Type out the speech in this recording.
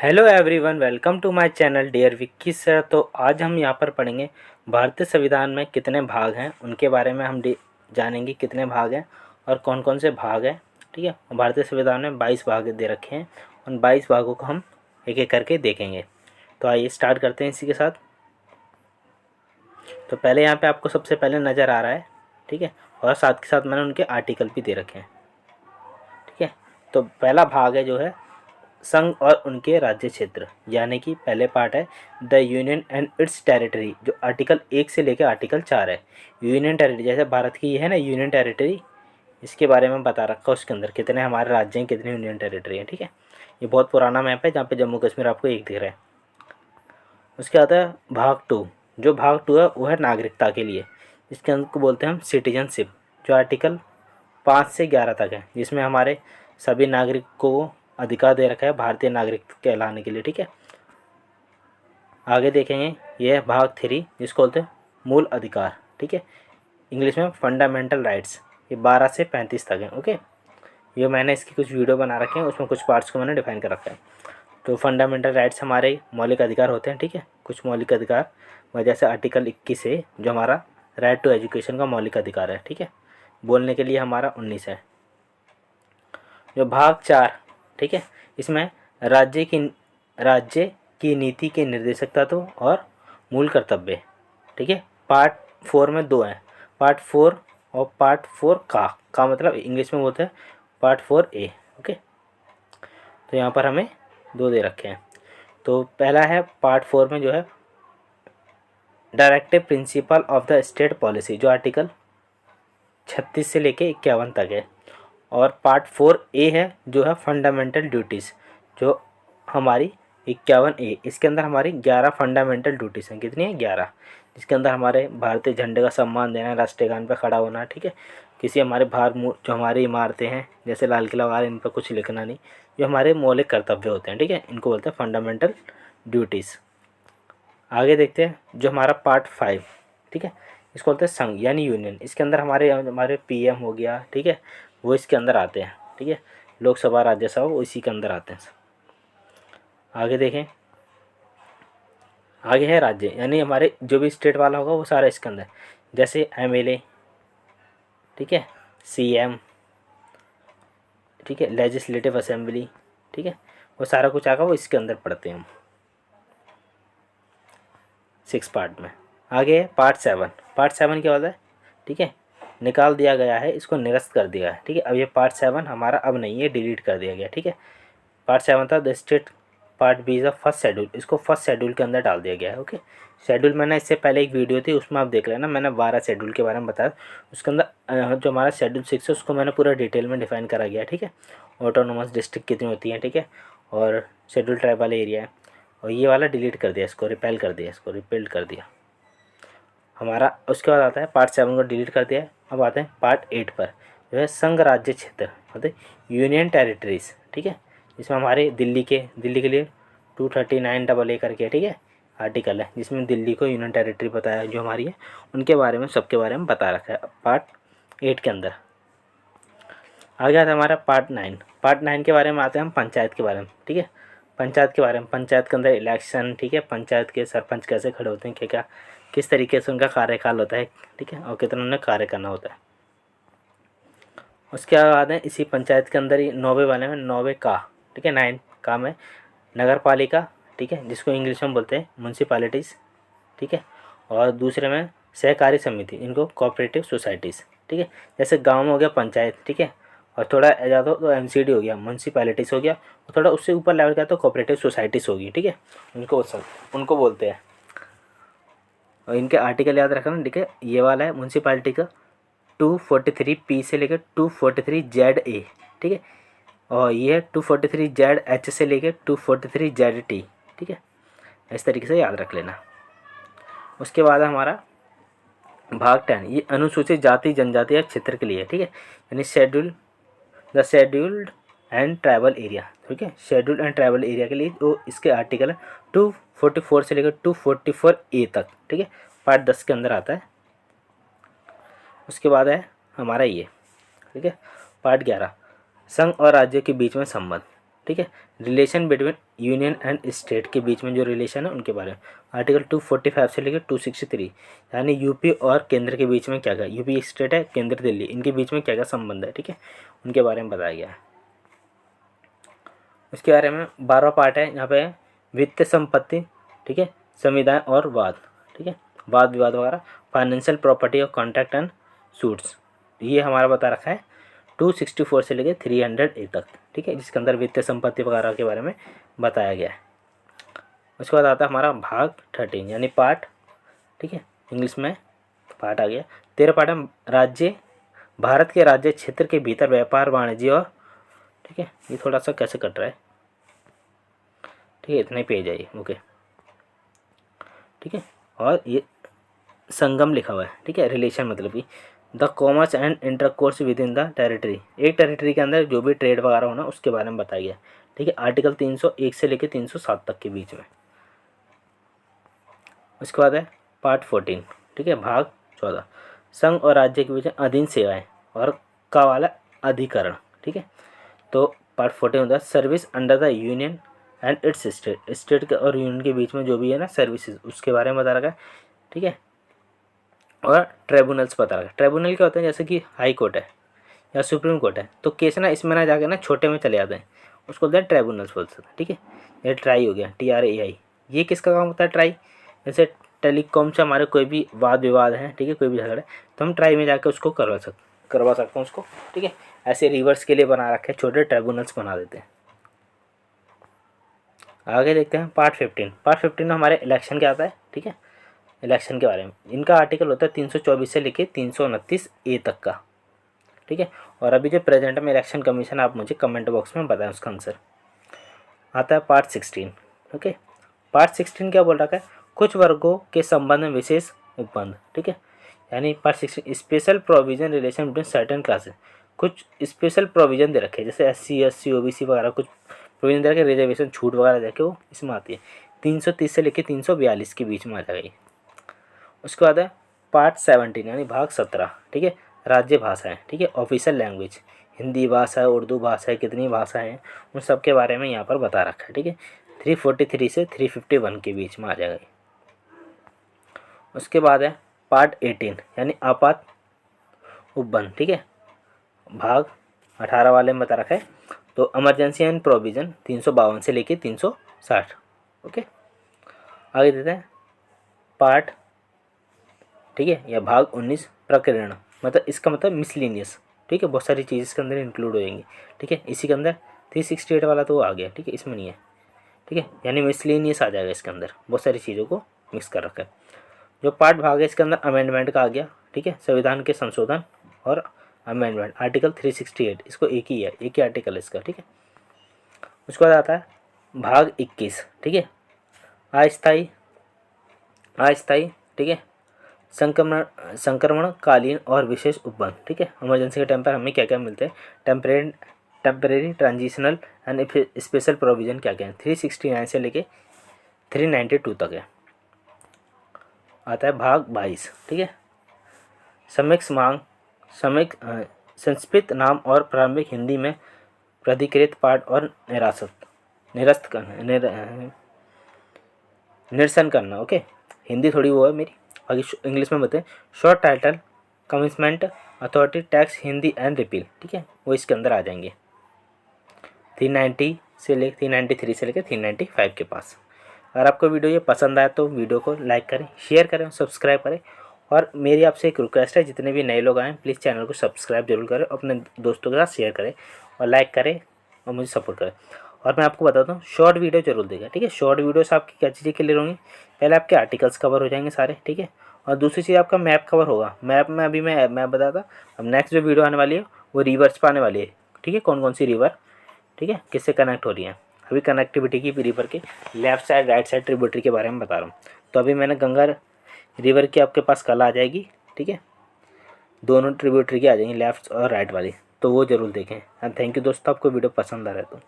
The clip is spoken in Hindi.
Hello everyone, welcome to my channel dear Vicky sir. तो आज हम यहाँ पर पढ़ेंगे भारतीय संविधान में कितने भाग हैं उनके बारे में। हम जानेंगे कितने भाग हैं और कौन कौन से भाग हैं। ठीक है, भारतीय संविधान में 22 भाग दे रखे हैं। उन 22 भागों को हम एक एक करके देखेंगे। तो आइए स्टार्ट करते हैं इसी के साथ। तो पहले यहाँ पर आपको सबसे पहले नज़र आ रहा है, ठीक है, और साथ के साथ मैंने उनके आर्टिकल भी दे रखे हैं। ठीक है, तो पहला भाग है जो है संघ और उनके राज्य क्षेत्र, यानी कि पहले पार्ट है the union and it's territory, जो आर्टिकल 1 से लेकर आर्टिकल 4 है। यूनियन टेरिटरी जैसे भारत की ये है ना यूनियन टेरिटरी, इसके बारे में बता रखा है उसके अंदर कितने हमारे राज्य हैं, कितने यूनियन टेरिटरी हैं। ठीक है, ये बहुत पुराना मैप है जहाँ पे जम्मू कश्मीर आपको एक दिख रहा है। उसके बाद है भाग 2। जो भाग 2 है वो है नागरिकता के लिए, इसके अंदर को बोलते हैं हम सिटीजनशिप, जो आर्टिकल 5 से 11 तक है, जिसमें हमारे सभी नागरिकों को अधिकार दे रखा है भारतीय नागरिक कहलाने के लिए। ठीक है, आगे देखेंगे ये है भाग 3 जिसको बोलते हैं मूल अधिकार। ठीक है, इंग्लिश में फंडामेंटल राइट्स, ये 12 से 35 तक है। ओके, ये मैंने इसकी कुछ वीडियो बना रखे हैं, उसमें कुछ पार्ट्स को मैंने डिफाइन कर रखा है। तो फंडामेंटल राइट्स हमारे मौलिक अधिकार होते हैं। ठीक है, कुछ मौलिक अधिकार वजह से आर्टिकल 21 है जो हमारा राइट टू एजुकेशन का मौलिक अधिकार है। ठीक है, बोलने के लिए हमारा 19 है। जो भाग 4, ठीक है, इसमें राज्य की नीति के निर्देशकता तो और मूल कर्तव्य। ठीक है, पार्ट 4 में 2 हैं, पार्ट 4 और पार्ट 4 का मतलब इंग्लिश में बोलते हैं पार्ट 4A। ओके, तो यहाँ पर हमें 2 दे रखे हैं। तो पहला है पार्ट 4 में जो है directive principle of the state policy, जो आर्टिकल 36 से लेके 51 तक है। और पार्ट 4A है जो है फंडामेंटल ड्यूटीज़, जो हमारी 51A, इसके अंदर हमारी 11 फंडामेंटल ड्यूटीज़ हैं। कितनी है? 11, जिसके अंदर हमारे भारतीय झंडे का सम्मान देना, राष्ट्रीय गान पर खड़ा होना। ठीक है, किसी हमारे जो हमारी इमारतें हैं जैसे लाल किला वगैरह, इन पर कुछ लिखना नहीं, जो हमारे मौलिक कर्तव्य होते हैं। ठीक है, इनको बोलते हैं फंडामेंटल ड्यूटीज़। आगे देखते हैं जो हमारा पार्ट 5, ठीक है, इसको बोलते हैं संघ यानी यूनियन। इसके अंदर हमारे हमारे PM हो गया, ठीक है, वो इसके अंदर आते हैं। ठीक है, लोकसभा राज्यसभा वो इसी के अंदर आते हैं। आगे देखें, आगे है राज्य, यानी हमारे जो भी स्टेट वाला होगा वो सारा इसके अंदर, जैसे MLA, ठीक है, CM, ठीक है, लेजिस्लेटिव असेंबली। ठीक है, वो सारा कुछ आगा वो इसके अंदर पढ़ते हैं हम 6 पार्ट में। आगे है पार्ट 7। पार्ट 7 क्या होता है? ठीक है, निकाल दिया गया है, इसको निरस्त कर दिया है। ठीक है, अब ये पार्ट 7 हमारा अब नहीं है, डिलीट कर दिया गया। ठीक है, पार्ट 7 था the state, part B is the first schedule, इसको फर्स्ट शेड्यूल के अंदर डाल दिया गया है। ओके, शेड्यूल मैंने इससे पहले एक वीडियो थी उसमें आप देख लेना, मैंने 12 शेड्यूल के बारे में बताया। उसके अंदर जो हमारा शेड्यूल 6 है उसको मैंने पूरा डिटेल में डिफाइन करा गया। ठीक है, ऑटोनोमस डिस्ट्रिक्ट कितनी होती हैं, ठीक है, और शेड्यूल ट्राइबल एरिया है। और ये वाला डिलीट कर दिया, इसको रिपेल कर दिया, इसको रिपेल्ड कर दिया हमारा। उसके बाद आता है पार्ट 7 को डिलीट कर दिया। अब आते हैं पार्ट 8 पर, जो है संघ राज्य क्षेत्र, मतलब यूनियन टेरिटरीज। ठीक है, इसमें हमारे दिल्ली के लिए 239AA करके, ठीक है, आर्टिकल है, जिसमें दिल्ली को यूनियन टेरिटरी बताया जो हमारी है, उनके बारे में सबके बारे में बता रखा है पार्ट 8 के अंदर। आगे आता है हमारा पार्ट 9। पार्ट 9 के बारे में आते हैं हम पंचायत के बारे में। ठीक है, पंचायत के बारे में, पंचायत के अंदर इलेक्शन, ठीक है, पंचायत के सरपंच कैसे खड़े होते हैं, क्या क्या किस तरीके से उनका कार्यकाल होता है, ठीक है, और कितना उन्हें कार्य करना होता है। उसके बाद है इसी पंचायत के अंदर ही 9वें वाले में 9वें का, ठीक है, 9 का में नगर पालिका, ठीक है, जिसको इंग्लिश में बोलते हैं म्यूनसिपालिटीज़। ठीक है, और दूसरे में सहकारी समिति, इनको कोऑपरेटिव सोसाइटीज़। ठीक है, जैसे गांव में हो गया पंचायत, ठीक है, और थोड़ा ज़्यादा हो तो MCD हो गया, म्यूनसिपैलिटीज़ हो गया, और थोड़ा उससे ऊपर लेवल का तो कोऑपरेटिव सोसाइटीज़ होगी। ठीक है, उनको बोलते हैं। और इनके आर्टिकल याद रखना, ठीक है, ये वाला है म्यूनसिपैलिटी का 243P से लेकर 243ZA। ठीक है, और ये है 243ZH से लेकर 243ZT। ठीक है, इस तरीके से याद रख लेना। उसके बाद हमारा भाग 10, ये अनुसूचित जाति जनजाति या क्षेत्र के लिए। ठीक है, यानी शेड्यूल्ड एंड ट्राइबल एरिया। ठीक है, शेड्यूल्ड एंड ट्राइबल एरिया के लिए तो इसके आर्टिकल है 244 से लेकर 244A तक। ठीक है, पार्ट 10 के अंदर आता है। उसके बाद है हमारा ये, ठीक है, पार्ट 11, संघ और राज्य के बीच में संबंध। ठीक है, relation between union and state के बीच में जो रिलेशन है उनके बारे में। आर्टिकल 245 से लेकर 263 यानी यूपी और केंद्र के बीच में क्या क्या, यूपी एक स्टेट है, केंद्र दिल्ली, इनके बीच में क्या क्या संबंध है, ठीक है, उनके बारे में बताया गया है। इसके बारे में 12वां पार्ट है यहाँ पे वित्तीय संपत्ति, ठीक है, संविधान और वाद, ठीक है, वाद विवाद वगैरह, फाइनेंशियल प्रॉपर्टी और कॉन्ट्रैक्ट एंड सूट्स, ये हमारा बता रखा है 264 से लेकर 300 तक, ठीक है, जिसके अंदर वित्तीय संपत्ति वगैरह के बारे में बताया गया है। उसके बाद आता है हमारा भाग 13 यानी पार्ट, ठीक है, इंग्लिश में पार्ट आ गया। 13 पार्ट है राज्य, भारत के राज्य क्षेत्र के भीतर व्यापार वाणिज्य और, ठीक है, ये थोड़ा सा कैसे कट रहा है, ठीक है, इतना ही पेज है ये, ओके, ठीक है, और ये संगम लिखा हुआ है, ठीक है, रिलेशन मतलब कि the commerce and intercourse with in the territory, एक टेरिटरी के अंदर जो भी ट्रेड वगैरह होना उसके बारे में बताया गया, ठीक है, आर्टिकल 301 से लेकर 307 तक के बीच में। उसके बाद है पार्ट 14, ठीक है, भाग 14 संघ और राज्य के बीच अधीन सेवाएं और का वाला अधिकरण, ठीक है, तो पार्ट 14 होता है service under the union and it's state, state के और यूनियन के बीच में जो भी है ना सर्विसेज उसके बारे में बता रखा है, ठीक है, और ट्रिब्यूनल्स बता रखा है। ट्रिब्यूनल क्या होते हैं, जैसे कि हाई कोर्ट है या सुप्रीम कोर्ट है, तो केस ना इसमें ना जाके ना छोटे में चले जाते हैं, उसको बोलते हैं ट्रिब्यूनल्स बोल सकते हैं, ठीक है। ये ट्राई हो गया, TRAI, ये किसका काम होता है ट्राई, जैसे टेलीकॉम से हमारे कोई भी वाद विवाद है, ठीक है, कोई भी झगड़ा तो हम ट्राई में जाकर उसको करवा सकते हैं उसको, ठीक है। ऐसे रिवर्स के लिए बना रखे छोटे ट्रिब्यूनल्स बना देते हैं। आगे देखते हैं पार्ट 15। पार्ट 15 में हमारे इलेक्शन क्या आता है, ठीक है, इलेक्शन के बारे में। इनका आर्टिकल होता है 324 से लेके 329A तक का, ठीक है। और अभी जो प्रेजेंट में इलेक्शन कमीशन, आप मुझे कमेंट बॉक्स में बताएं उसका आंसर। आता है पार्ट 16, ओके। पार्ट 16 क्या बोल रखा है, कुछ वर्गों के संबंध में विशेष उपबंध, ठीक है, यानी part 16 special provision relation between certain classes, कुछ स्पेशल प्रोविजन दे रखे हैं, जैसे SC SC OBC वगैरह कुछ प्रोविजन दे रखे, रिजर्वेशन छूट वगैरह दे रखे, वो इसमें आती है। 330 से लेकर 342 के बीच में आ जाएगी। उसके बाद है पार्ट 17 यानी भाग 17, ठीक है, राज्य भाषाएं, ठीक है, ऑफिशियल लैंग्वेज, हिंदी भाषा है, उर्दू भाषा है, कितनी भाषाएं हैं उन सब के बारे में यहाँ पर बता रखा है, ठीक है। 343 से 351 के बीच में आ जाएगा। उसके बाद है पार्ट 18 यानी आपात उपबंध, ठीक है, भाग 18 वाले में बता रखा है। तो इमरजेंसी एंड प्रोविज़न 352 से लेके 360, ओके। आगे देते हैं पार्ट, ठीक है, या भाग 19 प्रकरण, मतलब इसका मतलब मिसलिनियस, ठीक है, बहुत सारी चीज़ इसके अंदर इंक्लूड हो जाएंगी, ठीक है। इसी के अंदर 368 वाला तो वो आ गया, ठीक है, इसमें नहीं है, ठीक है, यानी मिसलिनियस आ जाएगा इसके अंदर, बहुत सारी चीज़ों को मिक्स कर रखा है। जो पार्ट भाग है इसके अंदर अमेंडमेंट का आ गया, ठीक है, संविधान के संशोधन और अमेंडमेंट, आर्टिकल 368, इसको एक ही है, एक ही आर्टिकल है इसका, ठीक है। उसके बाद आता है भाग 21, ठीक है, अस्थायी, ठीक है, संक्रमणकालीन और विशेष उपबंध, ठीक है, इमरजेंसी के टाइम पर हमें क्या क्या मिलते हैं, temporary transitional and special provision क्या क्या है, 369 से लेके 392 तक है। आता है भाग 22, ठीक है, संस्कृत नाम और प्रारंभिक हिंदी में प्राधिकृत पाठ और निरसन करना, ओके। हिंदी थोड़ी वो है मेरी, बाकी इंग्लिश में बताएं। Short title commitment authority tax Hindi and repeal, ठीक है, वो इसके अंदर आ जाएंगे 393 से लेकर 395 के पास। अगर आपको वीडियो ये पसंद आया तो वीडियो को लाइक करें, शेयर करें, सब्सक्राइब करें। और मेरी आपसे एक रिक्वेस्ट है, जितने भी नए लोग आएँ प्लीज़ चैनल को सब्सक्राइब जरूर करें, अपने दोस्तों के साथ शेयर करें और लाइक करें और मुझे सपोर्ट करें। और मैं आपको बताता हूँ शॉर्ट वीडियो जरूर देगा, ठीक है। शॉर्ट वीडियो से आपकी क्या चीज़ें क्लियर होंगी, पहले आपके आर्टिकल्स कवर हो जाएंगे सारे, ठीक है, और दूसरी चीज़ आपका मैप कवर होगा। मैप में अभी मैं मैप बताता, अब नेक्स्ट जो वीडियो आने वाली है वो रिवर्स पर आने वाली है, ठीक है, कौन कौन सी रिवर, ठीक है, किससे कनेक्ट हो रही है। अभी कनेक्टिविटी की रिवर के left side right side tributary के बारे में बता रहा हूँ। तो अभी मैंने गंगा रिवर की आपके पास कल आ जाएगी, ठीक है, दोनों ट्रिब्यूटरी की आ जाएंगी लेफ्ट और राइट वाली, तो वो जरूर देखें। एंड थैंक यू दोस्तों, आपको वीडियो पसंद आ रहा है तो।